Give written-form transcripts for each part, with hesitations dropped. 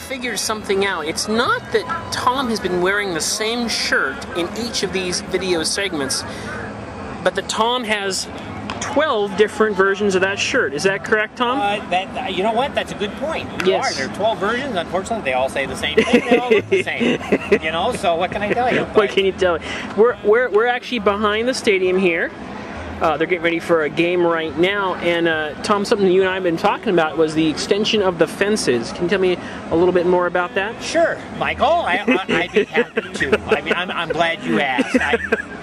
figured something out. It's not that Tom has been wearing the same shirt in each of these video segments, but that Tom has 12 different versions of that shirt. Is that correct, Tom? You know what? That's a good point. Yes. There are 12 versions. Unfortunately, they all say the same thing. They all look the same. You know, so what can I tell you? What can you tell me? We're actually behind the stadium here. They're getting ready for a game right now, and Tom, something you and I have been talking about was the extension of the fences. Can you tell me a little bit more about that? Sure, Michael. I'd be happy to. I mean, I'm glad you asked.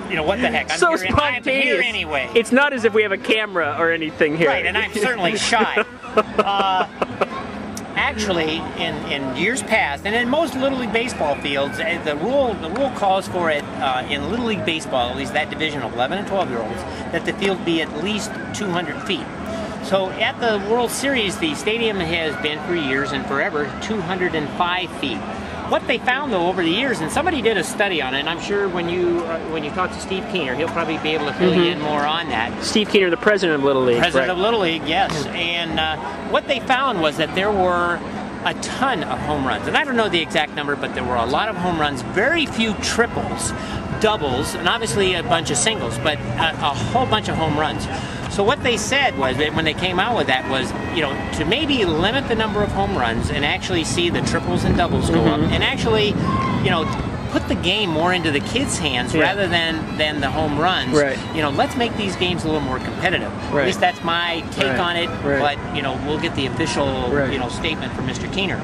You know, what the heck? I'm here anyway. It's not as if we have a camera or anything here. Right, and I'm certainly shy. Actually, in years past, and in most Little League baseball fields, the rule calls for it in Little League baseball, at least that division of 11 and 12-year-olds, that the field be at least 200 feet. So at the World Series, the stadium has been for years and forever 205 feet. What they found, though, over the years, and somebody did a study on it, and I'm sure when you talk to Steve Keener, he'll probably be able to fill you in more on that. Steve Keener, the president of Little League. President of Little League, yes. And what they found was that there were a ton of home runs. And I don't know the exact number, but there were a lot of home runs, very few triples, doubles, and obviously a bunch of singles, but a whole bunch of home runs. So what they said was that when they came out with that was, you know, to maybe limit the number of home runs and actually see the triples and doubles go up, and actually, you know, put the game more into the kids' hands rather than the home runs. Right. You know, let's make these games a little more competitive. Right. At least that's my take on it. Right. But you know, we'll get the official you know, statement from Mr. Keener.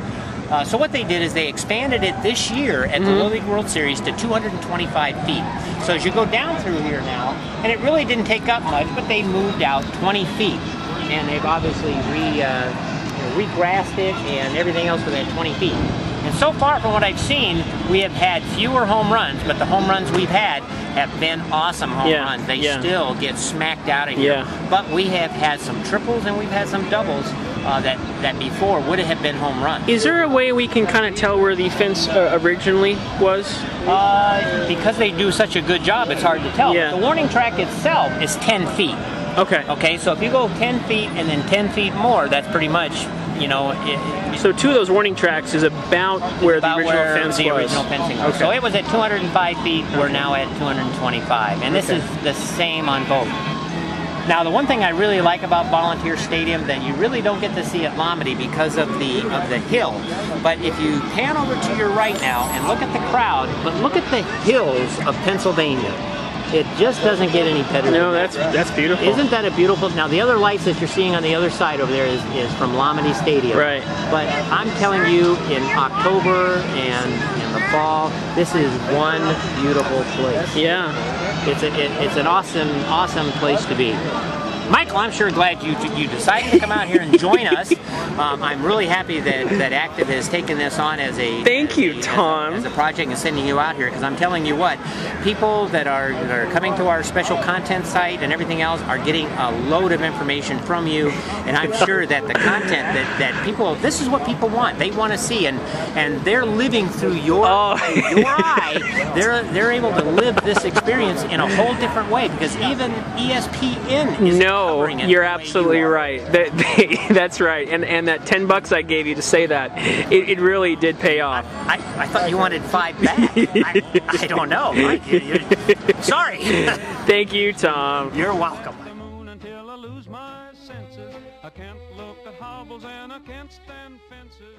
So what they did is they expanded it this year at the Little League World Series to 225 feet. So as you go down through here now, and it really didn't take up much, but they moved out 20 feet. And they've obviously regrassed it and everything else for that 20 feet. And so far from what I've seen, we have had fewer home runs, but the home runs we've had have been awesome home runs. They still get smacked out of here. But we have had some triples and we've had some doubles that before would have been home runs. Is there a way we can kind of tell where the fence originally was? Because they do such a good job, it's hard to tell. The warning track itself is 10 feet. Okay. Okay, so if you go 10 feet and then 10 feet more, that's pretty much, you know... So two of those warning tracks is about where the original fence was. Original fencing was. Okay. So it was at 205 feet, we're now at 225. And this is the same on both. Now, the one thing I really like about Volunteer Stadium that you really don't get to see at Lomity because of the hill. But if you pan over to your right now and look at the crowd, but look at the hills of Pennsylvania. It just doesn't get any better. No, that's beautiful. Isn't that a beautiful? Now, the other lights that you're seeing on the other side over there is from Lomity Stadium. Right. But I'm telling you, in October and in the fall, this is one beautiful place. Yeah. It's an awesome place to be. Michael, I'm sure glad you decided to come out here and join us. I'm really happy that Active has taken this on as a Tom. as a project and sending you out here, because I'm telling you what, people that are coming to our special content site and everything else are getting a load of information from you, and I'm sure that the content that people, this is what people want. They want to see, and they're living through your eye. They're able to live this experience in a whole different way, because even ESPN is covering it. You're absolutely right. That's right. And that $10 I gave you to say that, it really did pay off. I thought you wanted $5 back. I don't know. Sorry. Thank you, Tom. You're welcome. Until I lose my senses, I can't look at hobbles and I can't stand fences.